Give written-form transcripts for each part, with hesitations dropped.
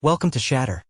Welcome to Shatter.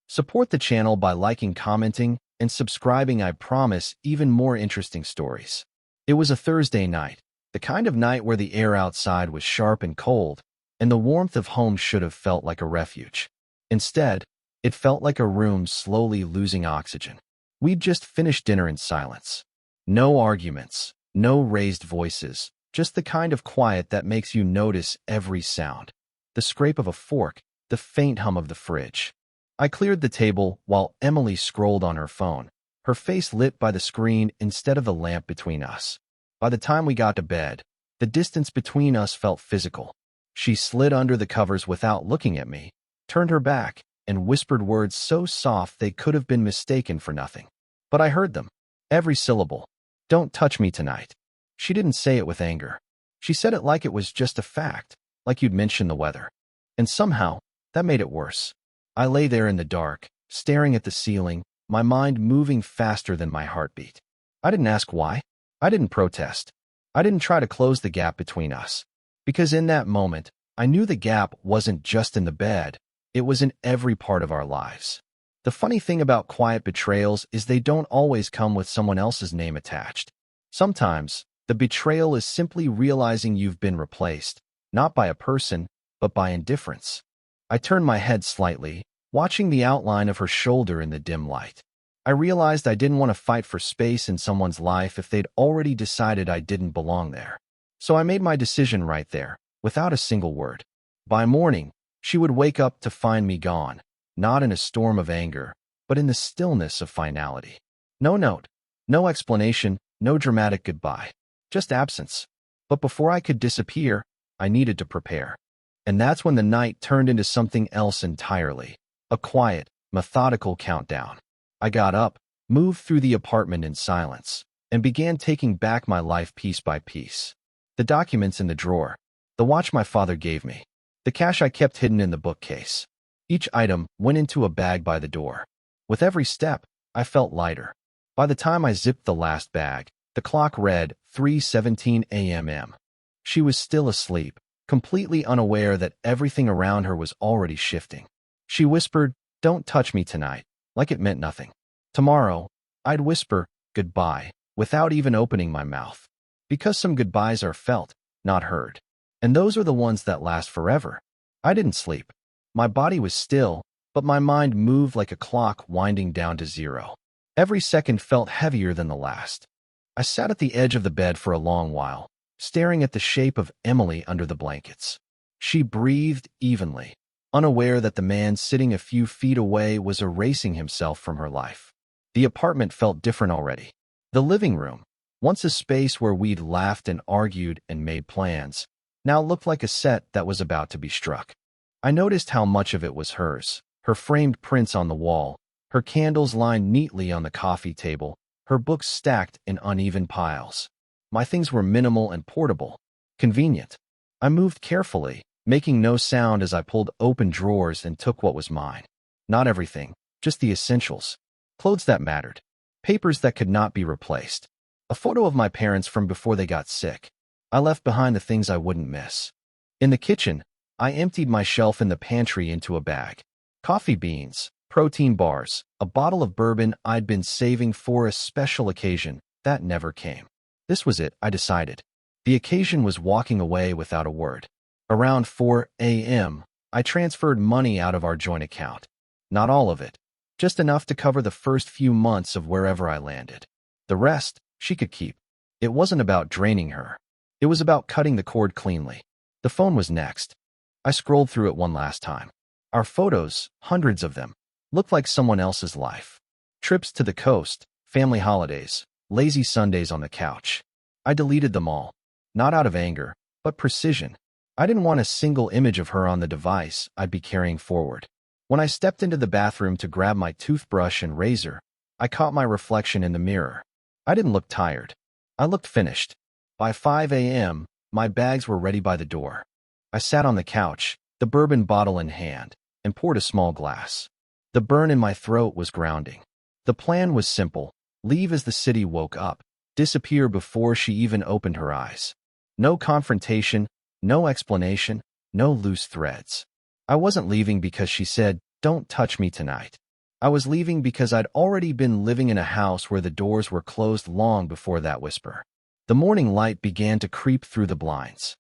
Support the channel by liking, commenting, and subscribing. I promise even more interesting stories. It was a Thursday night, the kind of night where the air outside was sharp and cold, and the warmth of home should have felt like a refuge. Instead, it felt like a room slowly losing oxygen. We'd just finished dinner in silence. No arguments, no raised voices, just the kind of quiet that makes you notice every sound. The scrape of a fork, the faint hum of the fridge. I cleared the table while Emily scrolled on her phone, her face lit by the screen instead of the lamp between us. By the time we got to bed, the distance between us felt physical. She slid under the covers without looking at me, turned her back, and whispered words so soft they could have been mistaken for nothing. But I heard them, every syllable. "Don't touch me tonight." She didn't say it with anger. She said it like it was just a fact, like you'd mention the weather. And somehow, that made it worse. I lay there in the dark, staring at the ceiling, my mind moving faster than my heartbeat. I didn't ask why. I didn't protest. I didn't try to close the gap between us. Because in that moment, I knew the gap wasn't just in the bed, it was in every part of our lives. The funny thing about quiet betrayals is they don't always come with someone else's name attached. Sometimes, the betrayal is simply realizing you've been replaced, not by a person, but by indifference. I turned my head slightly, watching the outline of her shoulder in the dim light. I realized I didn't want to fight for space in someone's life if they'd already decided I didn't belong there. So I made my decision right there, without a single word. By morning, she would wake up to find me gone, not in a storm of anger, but in the stillness of finality. No note, no explanation, no dramatic goodbye, just absence. But before I could disappear, I needed to prepare. And that's when the night turned into something else entirely, a quiet, methodical countdown. I got up, moved through the apartment in silence, and began taking back my life piece by piece. The documents in the drawer, the watch my father gave me, the cash I kept hidden in the bookcase. Each item went into a bag by the door. With every step, I felt lighter. By the time I zipped the last bag, the clock read 3:17 a.m. She was still asleep, completely unaware that everything around her was already shifting. She whispered, "Don't touch me tonight," like it meant nothing. Tomorrow, I'd whisper, "Goodbye," without even opening my mouth. Because some goodbyes are felt, not heard. And those are the ones that last forever. I didn't sleep. My body was still, but my mind moved like a clock winding down to zero. Every second felt heavier than the last. I sat at the edge of the bed for a long while, staring at the shape of Emily under the blankets. She breathed evenly, unaware that the man sitting a few feet away was erasing himself from her life. The apartment felt different already. The living room, once a space where we'd laughed and argued and made plans, now looked like a set that was about to be struck. I noticed how much of it was hers, her framed prints on the wall, her candles lined neatly on the coffee table, her books stacked in uneven piles. My things were minimal and portable, convenient. I moved carefully, making no sound as I pulled open drawers and took what was mine. Not everything, just the essentials. Clothes that mattered. Papers that could not be replaced. A photo of my parents from before they got sick. I left behind the things I wouldn't miss. In the kitchen, I emptied my shelf in the pantry into a bag. Coffee beans, protein bars, a bottle of bourbon I'd been saving for a special occasion that never came. This was it, I decided. The occasion was walking away without a word. Around 4 a.m., I transferred money out of our joint account. Not all of it, just enough to cover the first few months of wherever I landed. The rest, she could keep. It wasn't about draining her. It was about cutting the cord cleanly. The phone was next. I scrolled through it one last time. Our photos, hundreds of them, looked like someone else's life. Trips to the coast, family holidays, lazy Sundays on the couch. I deleted them all, not out of anger, but precision. I didn't want a single image of her on the device I'd be carrying forward. When I stepped into the bathroom to grab my toothbrush and razor, I caught my reflection in the mirror. I didn't look tired. I looked finished. By 5 a.m., my bags were ready by the door. I sat on the couch, the bourbon bottle in hand, and poured a small glass. The burn in my throat was grounding. The plan was simple. Leave as the city woke up, disappear before she even opened her eyes. No confrontation, no explanation, no loose threads. I wasn't leaving because she said, "Don't touch me tonight." I was leaving because I'd already been living in a house where the doors were closed long before that whisper. The morning light began to creep through the blinds.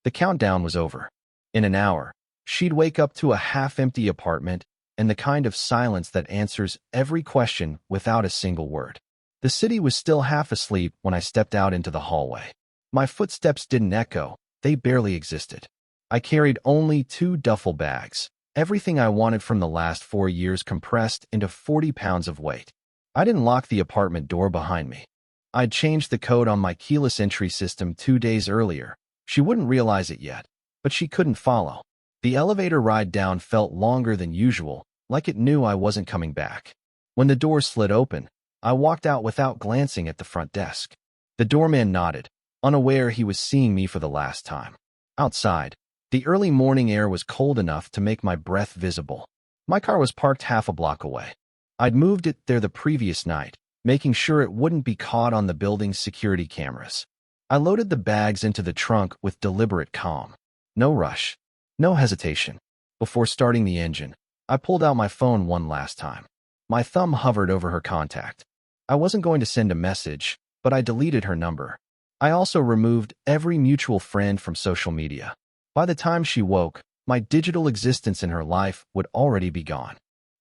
The countdown was over. In an hour, she'd wake up to a half-empty apartment and the kind of silence that answers every question without a single word. The city was still half asleep when I stepped out into the hallway. My footsteps didn't echo, they barely existed. I carried only 2 duffel bags, everything I wanted from the last 4 years compressed into 40 pounds of weight. I didn't lock the apartment door behind me. I'd changed the code on my keyless entry system 2 days earlier. She wouldn't realize it yet, but she couldn't follow. The elevator ride down felt longer than usual, like it knew I wasn't coming back. When the door slid open, I walked out without glancing at the front desk. The doorman nodded, unaware he was seeing me for the last time. Outside, the early morning air was cold enough to make my breath visible. My car was parked half a block away. I'd moved it there the previous night, making sure it wouldn't be caught on the building's security cameras. I loaded the bags into the trunk with deliberate calm. No rush. No hesitation. Before starting the engine, I pulled out my phone one last time. My thumb hovered over her contact. I wasn't going to send a message, but I deleted her number. I also removed every mutual friend from social media. By the time she woke, my digital existence in her life would already be gone.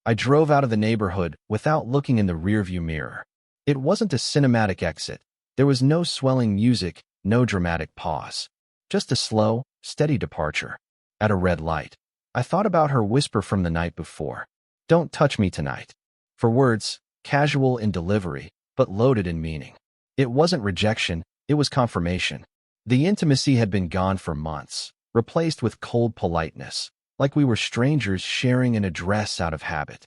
I drove out of the neighborhood without looking in the rearview mirror. It wasn't a cinematic exit. There was no swelling music, no dramatic pause. Just a slow, steady departure. At a red light, I thought about her whisper from the night before. "Don't touch me tonight." For words, casual in delivery, but loaded in meaning. It wasn't rejection, it was confirmation. The intimacy had been gone for months, replaced with cold politeness, like we were strangers sharing an address out of habit.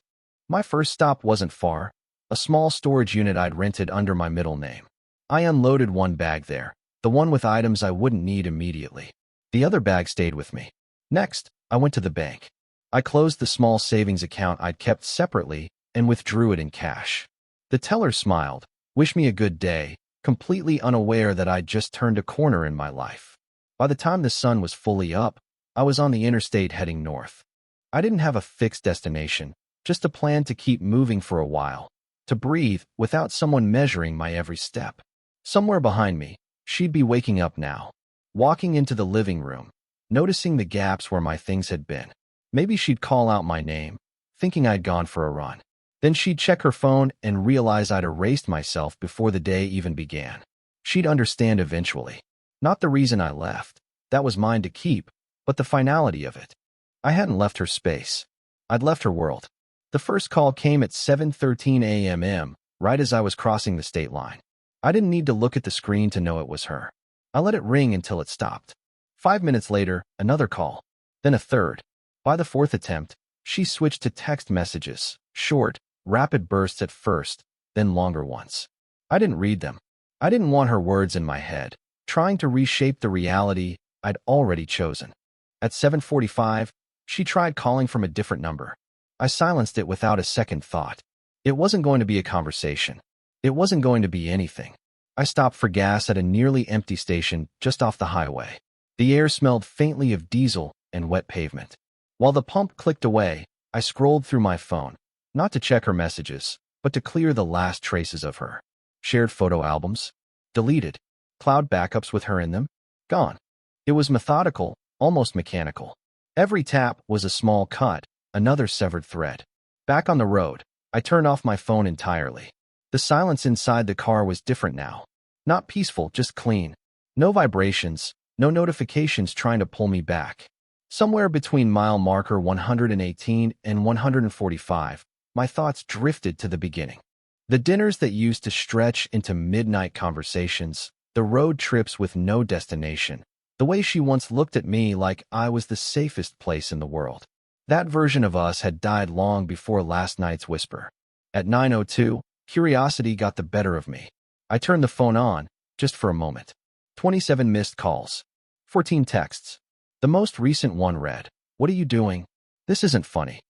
My first stop wasn't far, a small storage unit I'd rented under my middle name. I unloaded one bag there, the one with items I wouldn't need immediately. The other bag stayed with me. Next, I went to the bank. I closed the small savings account I'd kept separately and withdrew it in cash. The teller smiled, wished me a good day, completely unaware that I'd just turned a corner in my life. By the time the sun was fully up, I was on the interstate heading north. I didn't have a fixed destination, just a plan to keep moving for a while, to breathe without someone measuring my every step. Somewhere behind me, she'd be waking up now, walking into the living room, noticing the gaps where my things had been. Maybe she'd call out my name, thinking I'd gone for a run. Then she'd check her phone and realize I'd erased myself before the day even began. She'd understand eventually. Not the reason I left. That was mine to keep, but the finality of it. I hadn't left her space. I'd left her world. The first call came at 7:13 a.m., right as I was crossing the state line. I didn't need to look at the screen to know it was her. I let it ring until it stopped. 5 minutes later, another call, then a third. By the fourth attempt, she switched to text messages, short, rapid bursts at first, then longer ones. I didn't read them. I didn't want her words in my head, trying to reshape the reality I'd already chosen. At 7:45, she tried calling from a different number. I silenced it without a second thought. It wasn't going to be a conversation. It wasn't going to be anything. I stopped for gas at a nearly empty station just off the highway. The air smelled faintly of diesel and wet pavement. While the pump clicked away, I scrolled through my phone, not to check her messages, but to clear the last traces of her. Shared photo albums? Deleted. Cloud backups with her in them? Gone. It was methodical, almost mechanical. Every tap was a small cut, another severed thread. Back on the road, I turned off my phone entirely. The silence inside the car was different now. Not peaceful, just clean. No vibrations, no notifications trying to pull me back. Somewhere between mile marker 118 and 145, my thoughts drifted to the beginning. The dinners that used to stretch into midnight conversations, the road trips with no destination, the way she once looked at me like I was the safest place in the world. That version of us had died long before last night's whisper. At 9:02, curiosity got the better of me. I turned the phone on, just for a moment. 27 missed calls. 14 texts. The most recent one read, "What are you doing? This isn't funny."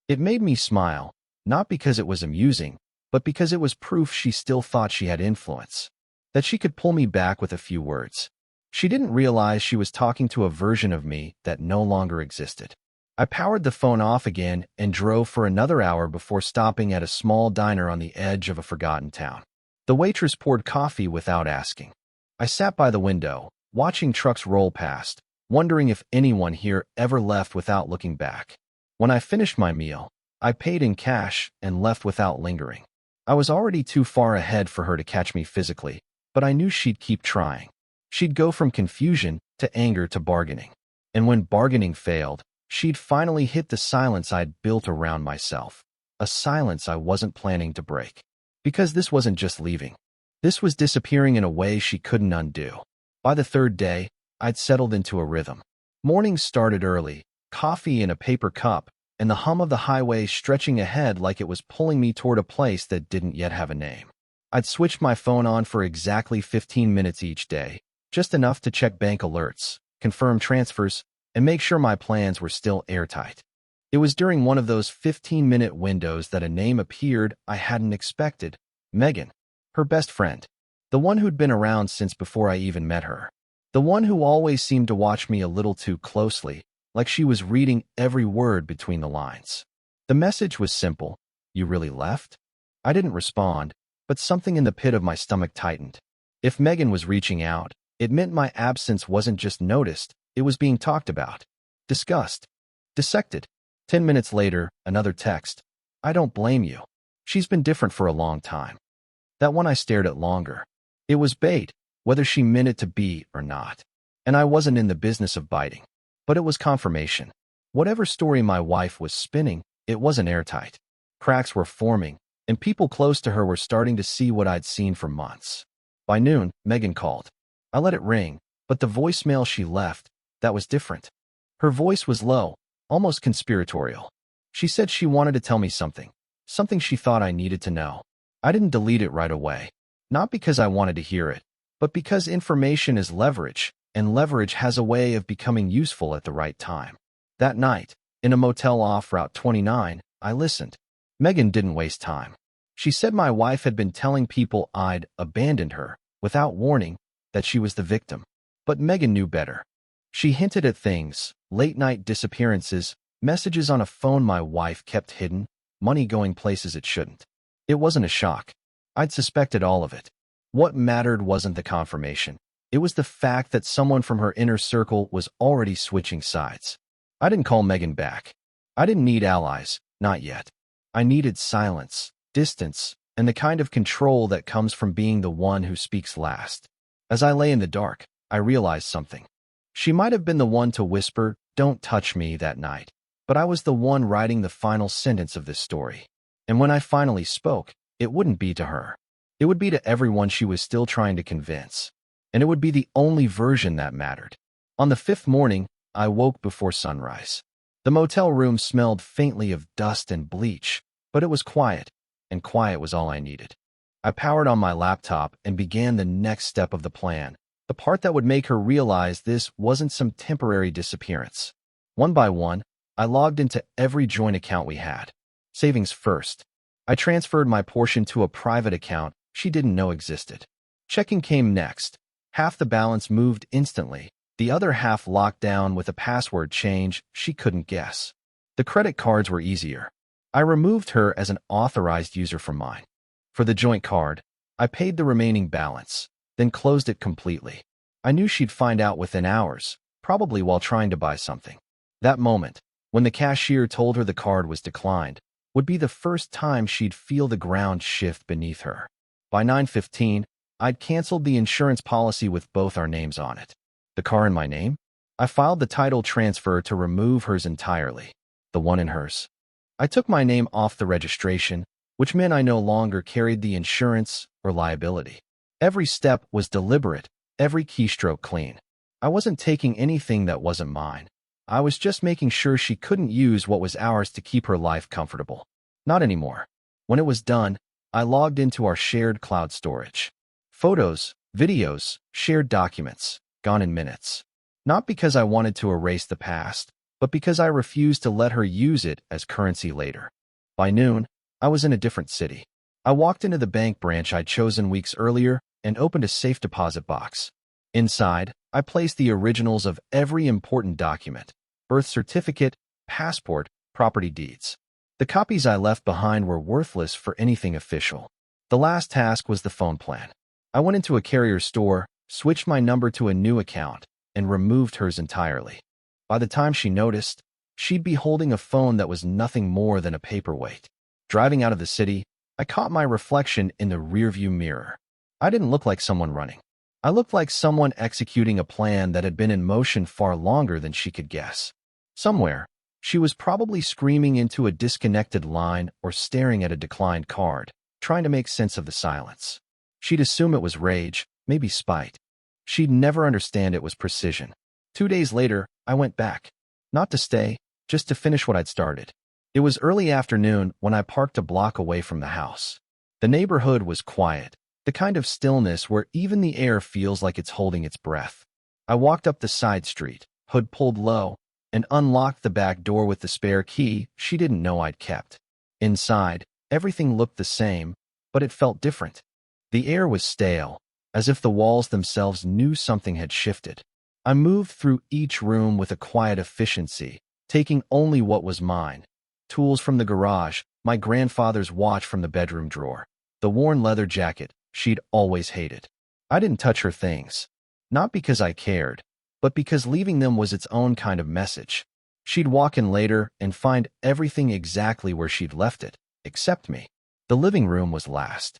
It made me smile, not because it was amusing, but because it was proof she still thought she had influence, that she could pull me back with a few words. She didn't realize she was talking to a version of me that no longer existed. I powered the phone off again and drove for another hour before stopping at a small diner on the edge of a forgotten town. The waitress poured coffee without asking. I sat by the window, watching trucks roll past, wondering if anyone here ever left without looking back. When I finished my meal, I paid in cash and left without lingering. I was already too far ahead for her to catch me physically, but I knew she'd keep trying. She'd go from confusion to anger to bargaining. And when bargaining failed, she'd finally hit the silence I'd built around myself. A silence I wasn't planning to break. Because this wasn't just leaving. This was disappearing in a way she couldn't undo. By the third day, I'd settled into a rhythm. Mornings started early, coffee in a paper cup, and the hum of the highway stretching ahead like it was pulling me toward a place that didn't yet have a name. I'd switched my phone on for exactly 15 minutes each day, just enough to check bank alerts, confirm transfers, and make sure my plans were still airtight. It was during one of those 15-minute windows that a name appeared I hadn't expected. Megan. Her best friend. The one who'd been around since before I even met her. The one who always seemed to watch me a little too closely, like she was reading every word between the lines. The message was simple. You really left? I didn't respond, but something in the pit of my stomach tightened. If Megan was reaching out, it meant my absence wasn't just noticed, it was being talked about, discussed, dissected. 10 minutes later, another text. I don't blame you. She's been different for a long time. That one I stared at longer. It was bait, whether she meant it to be or not. And I wasn't in the business of biting. But it was confirmation. Whatever story my wife was spinning, it wasn't airtight. Cracks were forming, and people close to her were starting to see what I'd seen for months. By noon, Megan called. I let it ring, but the voicemail she left, that was different. Her voice was low, almost conspiratorial. She said she wanted to tell me something she thought I needed to know. I didn't delete it right away. Not because I wanted to hear it, but because information is leverage, and leverage has a way of becoming useful at the right time. That night, in a motel off Route 29, I listened. Megan didn't waste time. She said my wife had been telling people I'd abandoned her, without warning, that she was the victim. But Megan knew better. She hinted at things, late-night disappearances, messages on a phone my wife kept hidden, money going places it shouldn't. It wasn't a shock. I'd suspected all of it. What mattered wasn't the confirmation. It was the fact that someone from her inner circle was already switching sides. I didn't call Megan back. I didn't need allies, not yet. I needed silence, distance, and the kind of control that comes from being the one who speaks last. As I lay in the dark, I realized something. She might have been the one to whisper, "Don't touch me," that night, but I was the one writing the final sentence of this story. And when I finally spoke, it wouldn't be to her. It would be to everyone she was still trying to convince. And it would be the only version that mattered. On the fifth morning, I woke before sunrise. The motel room smelled faintly of dust and bleach, but it was quiet, and quiet was all I needed. I powered on my laptop and began the next step of the plan, the part that would make her realize this wasn't some temporary disappearance. One by one, I logged into every joint account we had. Savings first. I transferred my portion to a private account she didn't know existed. Checking came next. Half the balance moved instantly, the other half locked down with a password change she couldn't guess. The credit cards were easier. I removed her as an authorized user from mine. For the joint card, I paid the remaining balance, then closed it completely. I knew she'd find out within hours, probably while trying to buy something. That moment, when the cashier told her the card was declined, would be the first time she'd feel the ground shift beneath her. By 9:15, I'd canceled the insurance policy with both our names on it. The car in my name? I filed the title transfer to remove hers entirely. The one in hers. I took my name off the registration, which meant I no longer carried the insurance or liability. Every step was deliberate, every keystroke clean. I wasn't taking anything that wasn't mine. I was just making sure she couldn't use what was ours to keep her life comfortable. Not anymore. When it was done, I logged into our shared cloud storage. Photos, videos, shared documents, gone in minutes. Not because I wanted to erase the past, but because I refused to let her use it as currency later. By noon, I was in a different city. I walked into the bank branch I'd chosen weeks earlier and opened a safe deposit box. Inside, I placed the originals of every important document: birth certificate, passport, property deeds. The copies I left behind were worthless for anything official. The last task was the phone plan. I went into a carrier store, switched my number to a new account, and removed hers entirely. By the time she noticed, she'd be holding a phone that was nothing more than a paperweight. Driving out of the city, I caught my reflection in the rearview mirror. I didn't look like someone running. I looked like someone executing a plan that had been in motion far longer than she could guess. Somewhere, she was probably screaming into a disconnected line or staring at a declined card, trying to make sense of the silence. She'd assume it was rage, maybe spite. She'd never understand it was precision. 2 days later, I went back. Not to stay, just to finish what I'd started. It was early afternoon when I parked a block away from the house. The neighborhood was quiet, the kind of stillness where even the air feels like it's holding its breath. I walked up the side street, hood pulled low, and unlocked the back door with the spare key she didn't know I'd kept. Inside, everything looked the same, but it felt different. The air was stale, as if the walls themselves knew something had shifted. I moved through each room with a quiet efficiency, taking only what was mine. Tools from the garage, my grandfather's watch from the bedroom drawer, the worn leather jacket she'd always hated. I didn't touch her things. Not because I cared, but because leaving them was its own kind of message. She'd walk in later and find everything exactly where she'd left it, except me. The living room was last.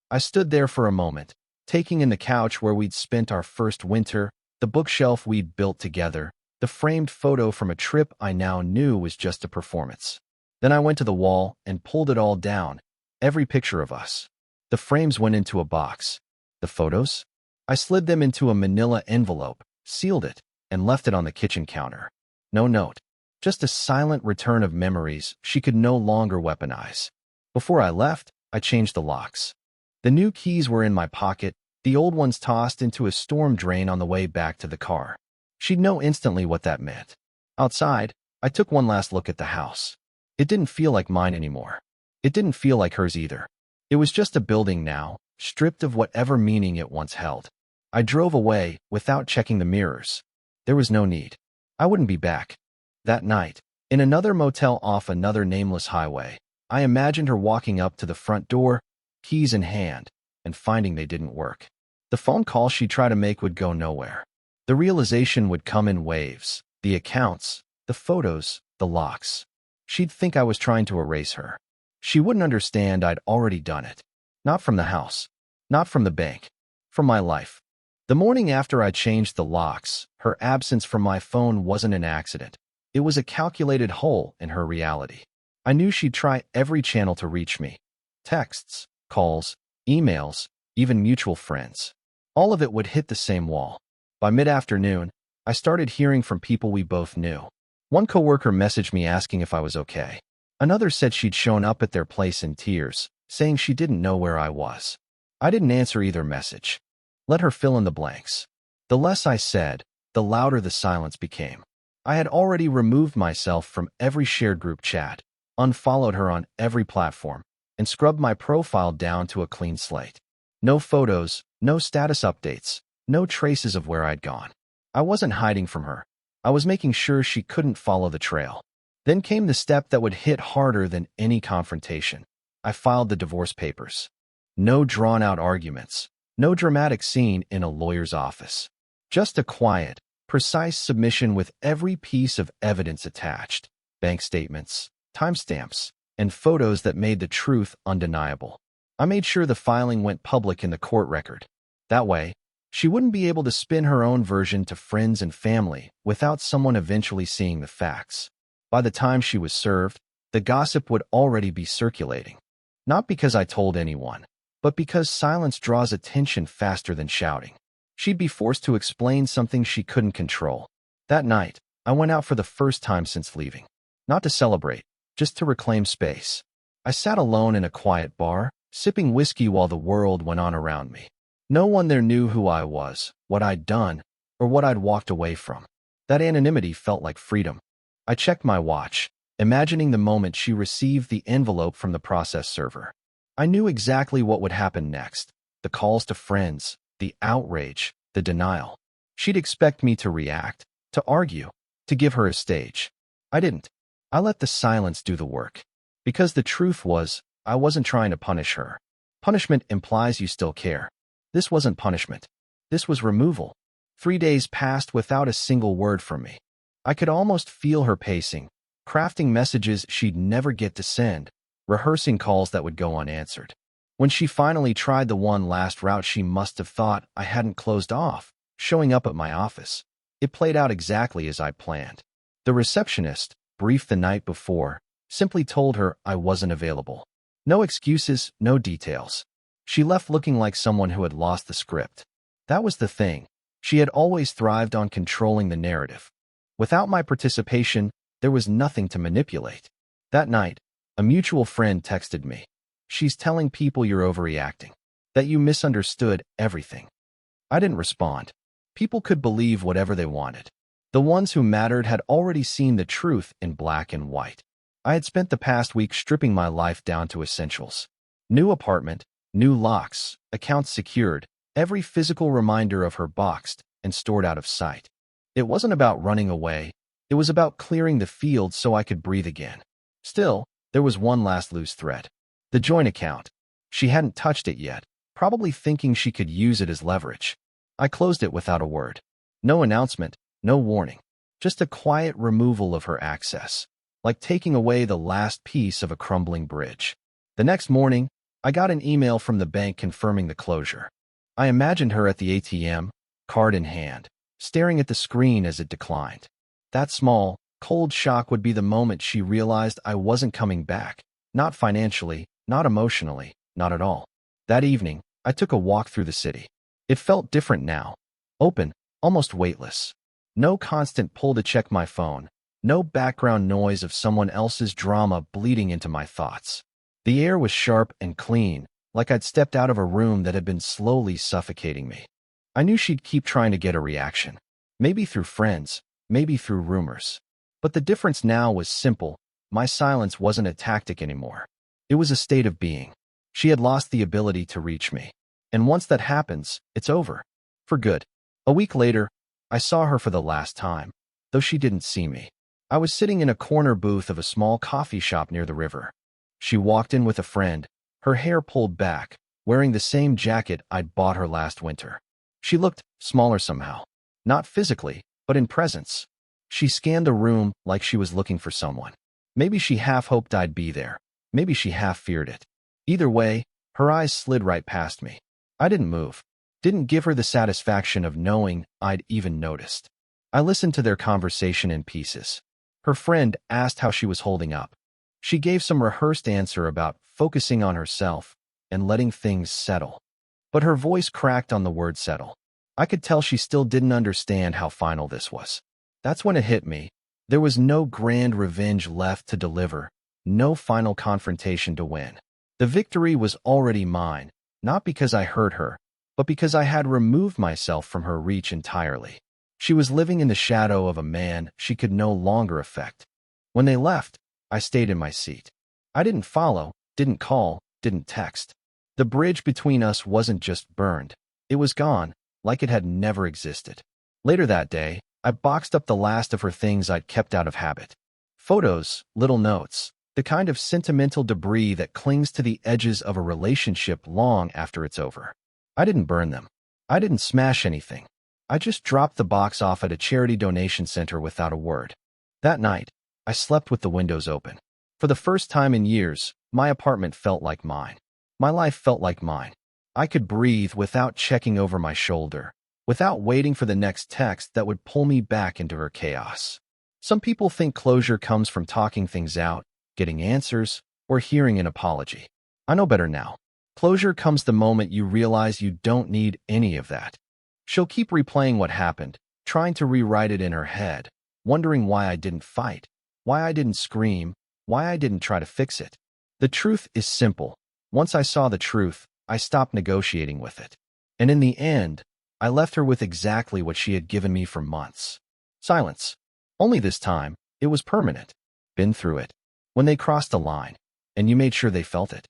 I stood there for a moment, taking in the couch where we'd spent our first winter, the bookshelf we'd built together, the framed photo from a trip I now knew was just a performance. Then I went to the wall and pulled it all down, every picture of us. The frames went into a box. The photos? I slid them into a manila envelope, sealed it, and left it on the kitchen counter. No note. Just a silent return of memories she could no longer weaponize. Before I left, I changed the locks. The new keys were in my pocket, the old ones tossed into a storm drain on the way back to the car. She'd know instantly what that meant. Outside, I took one last look at the house. It didn't feel like mine anymore. It didn't feel like hers either. It was just a building now, stripped of whatever meaning it once held. I drove away without checking the mirrors. There was no need. I wouldn't be back. That night, in another motel off another nameless highway, I imagined her walking up to the front door, keys in hand, and finding they didn't work. The phone call she'd try to make would go nowhere. The realization would come in waves, the accounts, the photos, the locks. She'd think I was trying to erase her. She wouldn't understand I'd already done it. Not from the house. Not from the bank. From my life. The morning after I changed the locks, her absence from my phone wasn't an accident. It was a calculated hole in her reality. I knew she'd try every channel to reach me. Texts, calls, emails, even mutual friends. All of it would hit the same wall. By mid-afternoon, I started hearing from people we both knew. One coworker messaged me asking if I was okay. Another said she'd shown up at their place in tears, saying she didn't know where I was. I didn't answer either message. Let her fill in the blanks. The less I said, the louder the silence became. I had already removed myself from every shared group chat, unfollowed her on every platform, and scrubbed my profile down to a clean slate. No photos, no status updates, no traces of where I'd gone. I wasn't hiding from her. I was making sure she couldn't follow the trail. Then came the step that would hit harder than any confrontation. I filed the divorce papers. No drawn-out arguments. No dramatic scene in a lawyer's office. Just a quiet, precise submission with every piece of evidence attached. Bank statements, timestamps, and photos that made the truth undeniable. I made sure the filing went public in the court record. That way, she wouldn't be able to spin her own version to friends and family without someone eventually seeing the facts. By the time she was served, the gossip would already be circulating. Not because I told anyone, but because silence draws attention faster than shouting. She'd be forced to explain something she couldn't control. That night, I went out for the first time since leaving. Not to celebrate, just to reclaim space. I sat alone in a quiet bar, sipping whiskey while the world went on around me. No one there knew who I was, what I'd done, or what I'd walked away from. That anonymity felt like freedom. I checked my watch, imagining the moment she received the envelope from the process server. I knew exactly what would happen next. The calls to friends, the outrage, the denial. She'd expect me to react, to argue, to give her a stage. I didn't. I let the silence do the work. Because the truth was, I wasn't trying to punish her. Punishment implies you still care. This wasn't punishment. This was removal. 3 days passed without a single word from me. I could almost feel her pacing, crafting messages she'd never get to send, rehearsing calls that would go unanswered. When she finally tried the one last route, she must have thought I hadn't closed off, showing up at my office. It played out exactly as I planned. The receptionist, briefed the night before, simply told her I wasn't available. No excuses, no details. She left looking like someone who had lost the script. That was the thing. She had always thrived on controlling the narrative. Without my participation, there was nothing to manipulate. That night, a mutual friend texted me. She's telling people you're overreacting, that you misunderstood everything. I didn't respond. People could believe whatever they wanted. The ones who mattered had already seen the truth in black and white. I had spent the past week stripping my life down to essentials. New apartment, new locks, accounts secured, every physical reminder of her boxed and stored out of sight. It wasn't about running away. It was about clearing the field so I could breathe again. Still, there was one last loose thread. The joint account. She hadn't touched it yet, probably thinking she could use it as leverage. I closed it without a word. No announcement, no warning. Just a quiet removal of her access, like taking away the last piece of a crumbling bridge. The next morning, I got an email from the bank confirming the closure. I imagined her at the ATM, card in hand, staring at the screen as it declined. That small, cold shock would be the moment she realized I wasn't coming back. Not financially, not emotionally, not at all. That evening, I took a walk through the city. It felt different now. Open, almost weightless. No constant pull to check my phone. No background noise of someone else's drama bleeding into my thoughts. The air was sharp and clean, like I'd stepped out of a room that had been slowly suffocating me. I knew she'd keep trying to get a reaction. Maybe through friends, maybe through rumors. But the difference now was simple. My silence wasn't a tactic anymore. It was a state of being. She had lost the ability to reach me. And once that happens, it's over. For good. A week later, I saw her for the last time, though she didn't see me. I was sitting in a corner booth of a small coffee shop near the river. She walked in with a friend, her hair pulled back, wearing the same jacket I'd bought her last winter. She looked smaller somehow. Not physically, but in presence. She scanned the room like she was looking for someone. Maybe she half hoped I'd be there. Maybe she half feared it. Either way, her eyes slid right past me. I didn't move. Didn't give her the satisfaction of knowing I'd even noticed. I listened to their conversation in pieces. Her friend asked how she was holding up. She gave some rehearsed answer about focusing on herself and letting things settle. But her voice cracked on the word settle. I could tell she still didn't understand how final this was. That's when it hit me. There was no grand revenge left to deliver, no final confrontation to win. The victory was already mine, not because I hurt her, but because I had removed myself from her reach entirely. She was living in the shadow of a man she could no longer affect. When they left, I stayed in my seat. I didn't follow, didn't call, didn't text. The bridge between us wasn't just burned. It was gone, like it had never existed. Later that day, I boxed up the last of her things I'd kept out of habit. Photos, little notes, the kind of sentimental debris that clings to the edges of a relationship long after it's over. I didn't burn them. I didn't smash anything. I just dropped the box off at a charity donation center without a word. That night, I slept with the windows open. For the first time in years, my apartment felt like mine. My life felt like mine. I could breathe without checking over my shoulder, without waiting for the next text that would pull me back into her chaos. Some people think closure comes from talking things out, getting answers, or hearing an apology. I know better now. Closure comes the moment you realize you don't need any of that. She'll keep replaying what happened, trying to rewrite it in her head, wondering why I didn't fight, why I didn't scream, why I didn't try to fix it. The truth is simple. Once I saw the truth, I stopped negotiating with it. And in the end, I left her with exactly what she had given me for months. Silence. Only this time, it was permanent. Been through it. When they crossed the line, and you made sure they felt it.